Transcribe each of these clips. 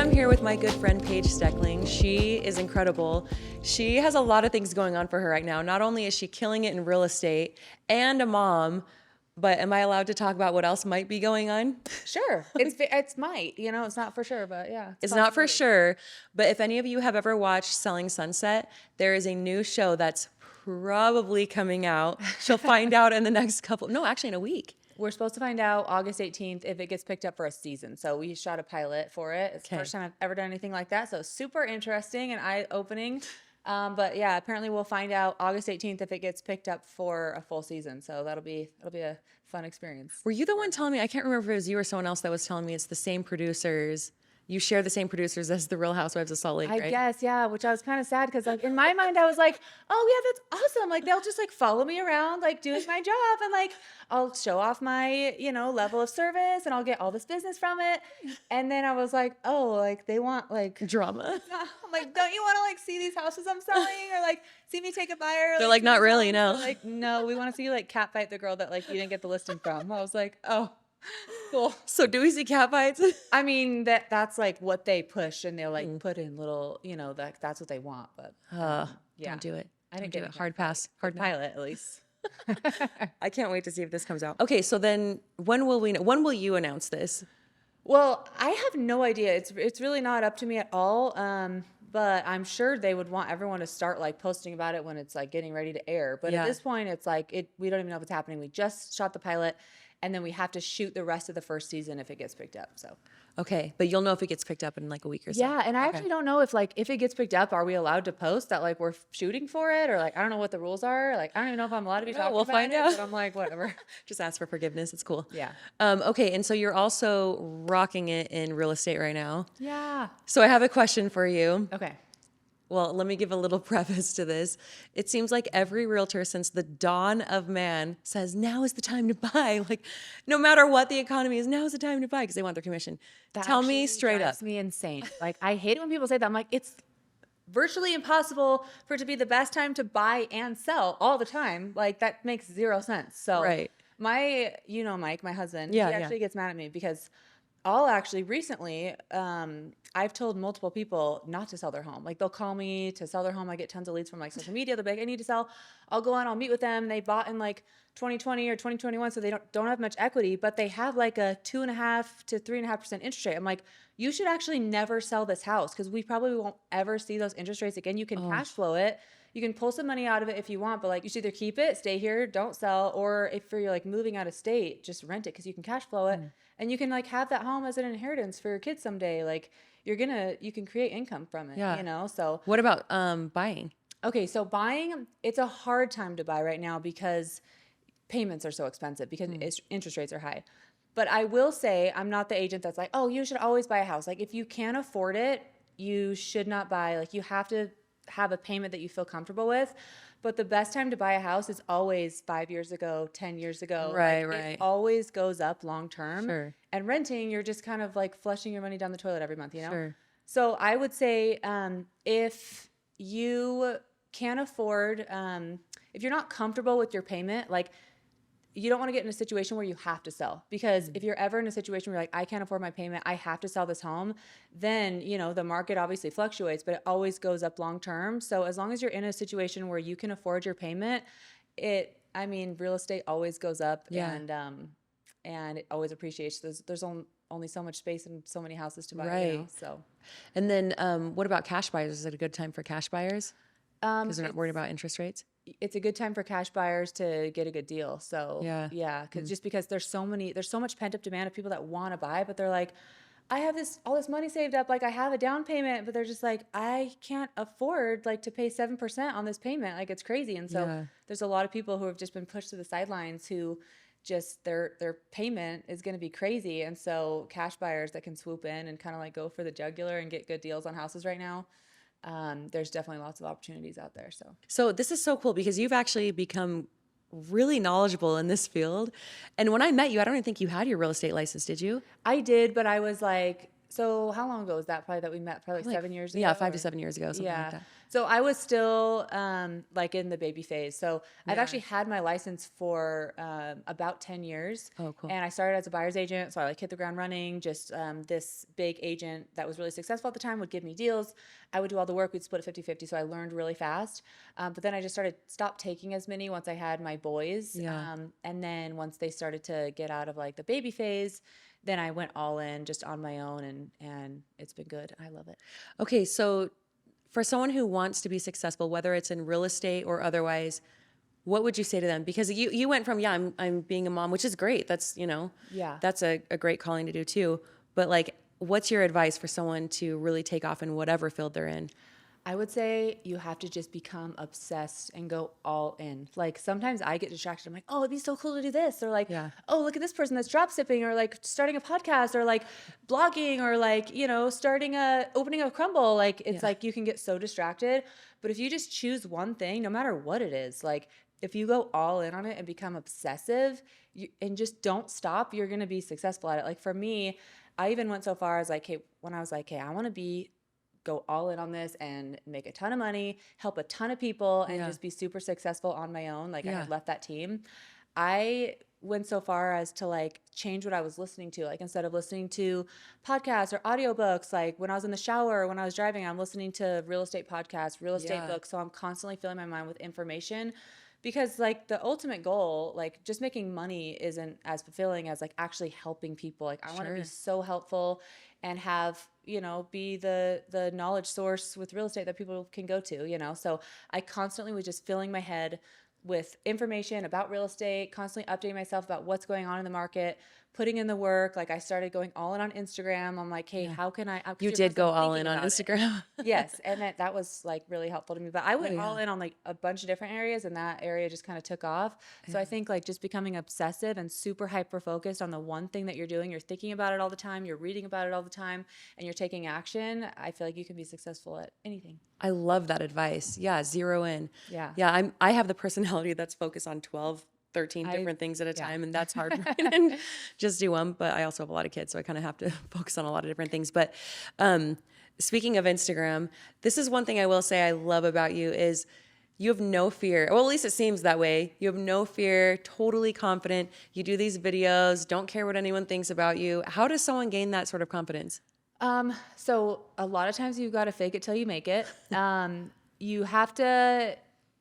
I'm here with my good friend Paige Steckling. She is incredible. She has a lot of things going on for her right now. Not only is she killing it in real estate and a mom, but am I allowed to talk about what else might be going on? Sure. It's might, it's not for sure, but yeah. It's not for sure, but if any of you have ever watched Selling Sunset, there is a new show that's probably coming out. She'll find out in the next actually in a week. We're supposed to find out August 18th if it gets picked up for a season. So we shot a pilot for it. It's the first time I've ever done anything like that. So super interesting and eye-opening. But yeah, apparently we'll find out August 18th if it gets picked up for a full season. So that'll be a fun experience. Were you the one telling me, I can't remember if it was you or someone else that was telling me it's the same producers. You share the same producers as the Real Housewives of Salt Lake, right? I guess, yeah, which I was kind of sad because like in my mind I was like, oh yeah, that's awesome. Like they'll just like follow me around like doing my job and like I'll show off my, level of service and I'll get all this business from it. And then I was like, oh, like they want like drama. I'm like, don't you want to like see these houses I'm selling or like see me take a buyer? They're like not really, no. Like, no, we want to see you like catfight the girl that like you didn't get the listing from. I was like, oh. Cool. So do we see cat fights? I mean that's like what they push and they'll like put in little, that's what they want. But yeah, don't do it. I didn't do get it. Hard pass. Hard pilot at least. I can't wait to see if this comes out. Okay, so then when will you announce this? Well, I have no idea. It's really not up to me at all. But I'm sure they would want everyone to start like posting about it when it's like getting ready to air. But at this point, it's like we don't even know if it's happening. We just shot the pilot. And then we have to shoot the rest of the first season if it gets picked up. So, okay, but you'll know if it gets picked up in like a week or so. Yeah, and I actually don't know if it gets picked up, are we allowed to post that like we're shooting for it, or like I don't know what the rules are. Like I don't even know if I'm allowed to be talking. We'll find out. But I'm like whatever. Just ask for forgiveness. It's cool. Yeah. Okay, and so you're also rocking it in real estate right now. Yeah. So I have a question for you. Okay. Well, let me give a little preface to this. It seems like every realtor since the dawn of man says now is the time to buy. Like no matter what the economy is, now is the time to buy because they want their commission. Tell me straight up. That's me insane. Like I hate it when people say that. I'm like, it's virtually impossible for it to be the best time to buy and sell all the time. Like that makes zero sense. So right. Mike, my husband, he actually gets mad at me because recently, I've told multiple people not to sell their home. Like they'll call me to sell their home. I get tons of leads from like social media. They're like, I need to sell. I'll go on, I'll meet with them. They bought in like 2020 or 2021. So they don't have much equity, but they have like a 2.5% to 3.5% interest rate. I'm like, you should actually never sell this house because we probably won't ever see those interest rates again. You can cash flow it. You can pull some money out of it if you want, but like you should either keep it, stay here, don't sell, or if you're like moving out of state, just rent it because you can cash flow it. And you can like have that home as an inheritance for your kids someday. Like you can create income from it, So what about buying? Okay, so buying, it's a hard time to buy right now because payments are so expensive because interest rates are high. But I will say I'm not the agent that's like, oh, you should always buy a house. Like if you can't afford it, you should not buy. Like you have to have a payment that you feel comfortable with. But the best time to buy a house is always 5 years ago, 10 years ago. Right. It always goes up long term. Sure. And renting, you're just kind of like flushing your money down the toilet every month, Sure. So I would say if you can't afford, if you're not comfortable with your payment, like you don't want to get in a situation where you have to sell. Because if you're ever in a situation where you're like, I can't afford my payment, I have to sell this home, then, the market obviously fluctuates, but it always goes up long term. So as long as you're in a situation where you can afford your payment, real estate always goes up and it always appreciates. There's only so much space and so many houses to buy. Right. So. And then what about cash buyers? Is it a good time for cash buyers? Because they're not worried about interest rates? It's a good time for cash buyers to get a good deal. So just because there's so much pent up demand of people that want to buy, but they're like, I have all this money saved up. Like I have a down payment, but they're just like, I can't afford like to pay 7% on this payment. Like it's crazy. And so there's a lot of people who have just been pushed to the sidelines who just their payment is going to be crazy. And so cash buyers that can swoop in and kind of like go for the jugular and get good deals on houses right now. There's definitely lots of opportunities out there. So this is so cool because you've actually become really knowledgeable in this field. And when I met you, I don't even think you had your real estate license, did you? I did, but I was like, so how long ago was that? Probably that we met, probably like 7 years ago? Yeah, 5 to 7 years ago, something like that. So I was still like in the baby phase. So I've Yeah. actually had my license for about 10 years. Oh, cool. And I started as a buyer's agent. So I like hit the ground running. Just this big agent that was really successful at the time would give me deals. I would do all the work. We'd split it 50-50. So I learned really fast. But then I just stopped taking as many once I had my boys. Yeah. And then once they started to get out of like the baby phase, then I went all in just on my own, and it's been good. I love it. Okay, so for someone who wants to be successful, whether it's in real estate or otherwise, what would you say to them? Because you went from, I'm being a mom, which is great. That's, Yeah. that's a great calling to do too. But like, what's your advice for someone to really take off in whatever field they're in? I would say you have to just become obsessed and go all in. Like sometimes I get distracted. I'm like, oh, it'd be so cool to do this. Or like, oh, look at this person that's drop shipping, or like starting a podcast, or like blogging, or like, opening a Crumble. Like it's like you can get so distracted. But if you just choose one thing, no matter what it is, like if you go all in on it and become obsessive and just don't stop, you're going to be successful at it. Like for me, I even went so far as like, hey, when I was like, hey, I want to go all in on this and make a ton of money, help a ton of people, and just be super successful on my own. Like I had left that team. I went so far as to like change what I was listening to. Like instead of listening to podcasts or audiobooks, like when I was in the shower or when I was driving, I'm listening to real estate podcasts, real estate books. So I'm constantly filling my mind with information. Because like the ultimate goal, like just making money isn't as fulfilling as like actually helping people. Like I want to be so helpful and have, be the knowledge source with real estate that people can go to, So I constantly was just filling my head with information about real estate, constantly updating myself about what's going on in the market, putting in the work. Like I started going all in on Instagram. I'm like, hey, how can I? You did go all in on Instagram. Yes. And that was like really helpful to me. But I went all in on like a bunch of different areas, and that area just kind of took off. So I think like just becoming obsessive and super hyper focused on the one thing that you're doing, you're thinking about it all the time, you're reading about it all the time, and you're taking action. I feel like you can be successful at anything. I love that advice. Yeah. Zero in. Yeah. Yeah. I have the personality that's focused on 12, 13 different things at a time. And that's hard for me to just do one. But I also have a lot of kids, so I kind of have to focus on a lot of different things. But speaking of Instagram, this is one thing I will say I love about you is you have no fear. Well, at least it seems that way. You have no fear, totally confident. You do these videos, don't care what anyone thinks about you. How does someone gain that sort of confidence? So a lot of times you've got to fake it till you make it.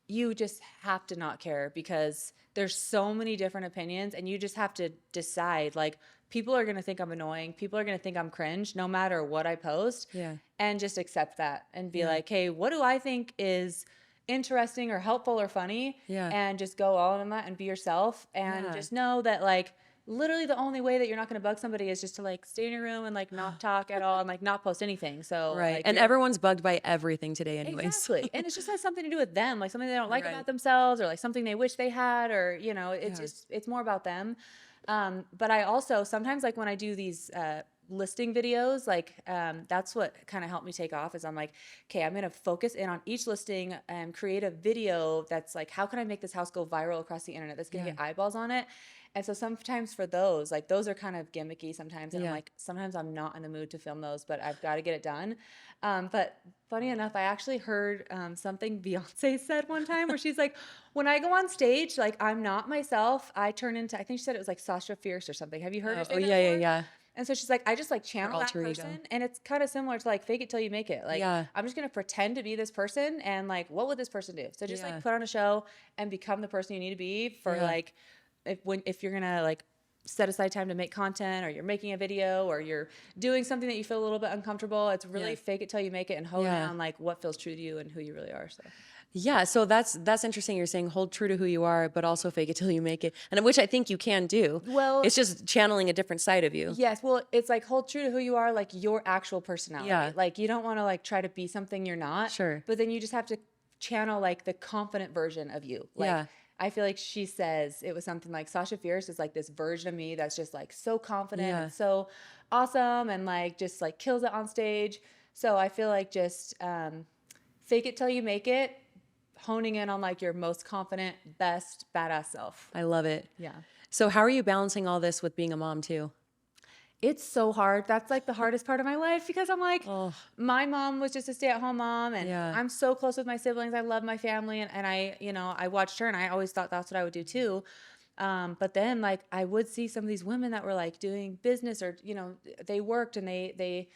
You just have to not care, because there's so many different opinions, and you just have to decide, like, people are going to think I'm annoying. People are going to think I'm cringe no matter what I post. Yeah. And just accept that and be like, hey, what do I think is interesting or helpful or funny? Yeah. And just go all in on that and be yourself, and just know that like literally the only way that you're not going to bug somebody is just to like stay in your room and like not talk at all and like not post anything. So right. Like, and everyone's bugged by everything today anyways. Exactly. And it just has something to do with them, like something they don't like about themselves, or like something they wish they had, or, it's more about them. But I also sometimes, like when I do these listing videos, like that's what kind of helped me take off, is I'm like, okay, I'm going to focus in on each listing and create a video that's like, how can I make this house go viral across the internet that's going to get eyeballs on it? And so sometimes for those, like those are kind of gimmicky sometimes. And I'm like, sometimes I'm not in the mood to film those, but I've got to get it done. But funny enough, I actually heard something Beyonce said one time where she's like, when I go on stage, like I'm not myself. I turn into, I think she said it was like Sasha Fierce or something. Have you heard her say that before? Yeah. And so she's like, I just like channel that person. ego. And it's kind of similar to like fake it till you make it. Like, I'm just going to pretend to be this person, and like, what would this person do? So just like put on a show and become the person you need to be for like, if you're going to like set aside time to make content, or you're making a video, or you're doing something that you feel a little bit uncomfortable, it's really fake it till you make it, and hone in on like what feels true to you and who you really are. So that's interesting. You're saying hold true to who you are, but also fake it till you make it, and which I think you can do. Well, it's just channeling a different side of you. Yes. Well, it's like hold true to who you are, like your actual personality. Yeah. Like you don't want to like try to be something you're not. Sure. But then you just have to channel like the confident version of you. Like, I feel like she says it was something like Sasha Fierce is like this version of me that's just like so confident and so awesome, and like just like kills it on stage. So I feel like just fake it till you make it, honing in on like your most confident, best, badass self. I love it. Yeah. So how are you balancing all this with being a mom too? It's so hard. That's like the hardest part of my life because I'm like, Oh, my mom was just a stay-at-home mom, and yeah. I'm so close with my siblings. I love my family, and I, I watched her, and I always thought that's what I would do too. But then like I would see some of these women that were like doing business, or they worked, and they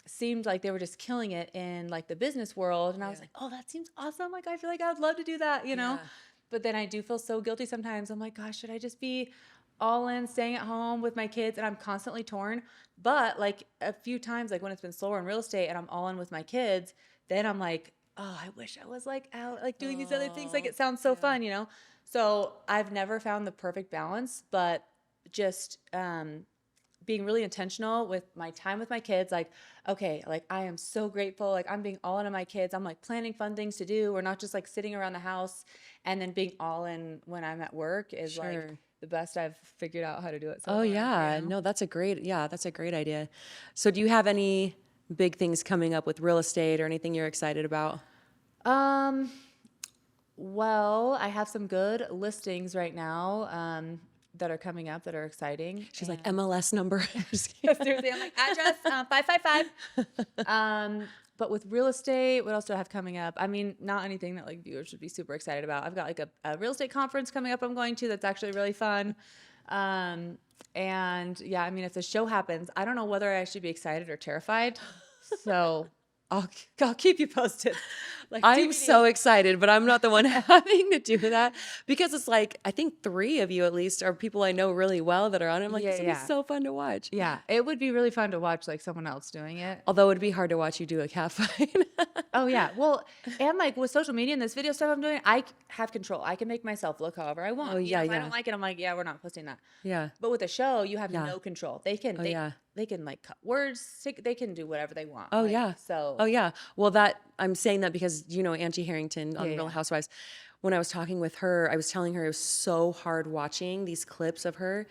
seemed like they were just killing it in like the business world, and I was like, oh, that seems awesome. Like I feel like I would love to do that, Yeah. But then I do feel so guilty sometimes. I'm like, gosh, should I just be all in, staying at home with my kids? And I'm constantly torn. But like a few times, like when it's been slower in real estate and I'm all in with my kids, then I'm like, oh, I wish I was like out, like doing these other things. Like it sounds so fun, So I've never found the perfect balance, but just being really intentional with my time with my kids. Like, okay, like I am so grateful. Like I'm being all in on my kids. I'm like planning fun things to do. We're not just like sitting around the house, and then being all in when I'm at work is like the best I've figured out how to do it. So far, yeah. No, that's a great idea. So do you have any big things coming up with real estate or anything you're excited about? Well, I have some good listings right now that are coming up that are exciting. She's like, MLS number. Seriously, I'm like, address 555. But with real estate, what else do I have coming up? I mean, not anything that like viewers should be super excited about. I've got like a real estate conference coming up I'm going to that's actually really fun. And yeah, I mean, if the show happens, I don't know whether I should be excited or terrified. So I'll keep you posted. Like I'm so excited, but I'm not the one having to do that, because it's like, I think 3 of you at least are people I know really well that are on it. I'm like, this would be so fun to watch. Yeah, it would be really fun to watch like someone else doing it. Although it'd be hard to watch you do a cat fight. Oh yeah. Well, and like with social media and this video stuff I'm doing, I have control. I can make myself look however I want. Oh yeah, if I don't like it, I'm like, yeah, we're not posting that. Yeah. But with a show, you have no control. They can, they can like cut words. They can do whatever they want. Oh like, yeah. So. Oh yeah. Well, I'm saying that because Angie Harrington on Real Housewives. When I was talking with her, I was telling her it was so hard watching these clips of her,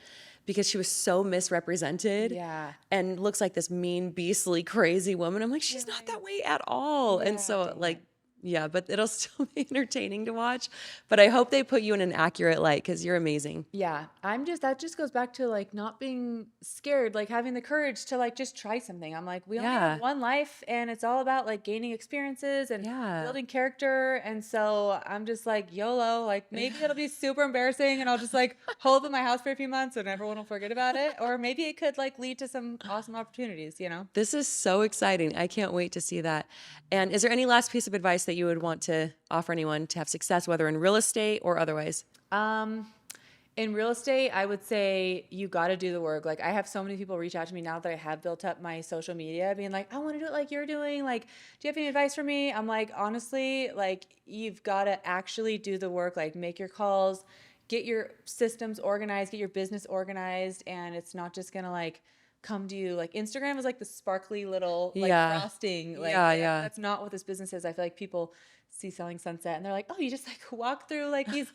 because she was so misrepresented. Yeah. And looks like this mean, beastly, crazy woman. I'm like, she's not that way at all. And so like, yeah, but it'll still be entertaining to watch. But I hope they put you in an accurate light, because you're amazing. Yeah. that just goes back to like not being scared, like having the courage to like just try something. I'm like, we only have one life, and it's all about like gaining experiences and building character. And so I'm just like, YOLO, like maybe it'll be super embarrassing and I'll just like hold up in my house for a few months and everyone will forget about it. Or maybe it could like lead to some awesome opportunities, This is so exciting. I can't wait to see that. And is there any last piece of advice that you would want to offer anyone to have success, whether in real estate or otherwise? In real estate, I would say you got to do the work. Like I have so many people reach out to me now that I have built up my social media, being like, I want to do it like you're doing. Like, do you have any advice for me? I'm like, honestly, like you've got to actually do the work, like make your calls, get your systems organized, get your business organized. And it's not just going to like come to you. Like Instagram is like the sparkly little like frosting. Like that's not what this business is. I feel like people see Selling Sunset and they're like, oh, you just like walk through like these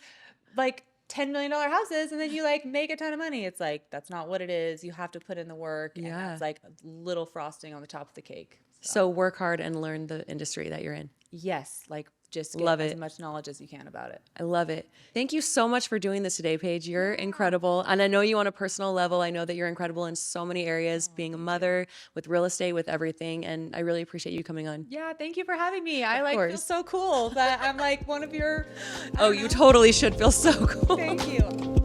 like $10 million houses and then you like make a ton of money. It's like, that's not what it is. You have to put in the work. And that's like a little frosting on the top of the cake. So work hard and learn the industry that you're in. Yes. Like just get as much knowledge as you can about it. I love it. Thank you so much for doing this today, Paige. You're incredible. And I know you on a personal level. I know that you're incredible in so many areas, being a mother, with real estate, with everything. And I really appreciate you coming on. Yeah, thank you for having me. I like feel so cool that I'm like one of your... You totally should feel so cool. Thank you.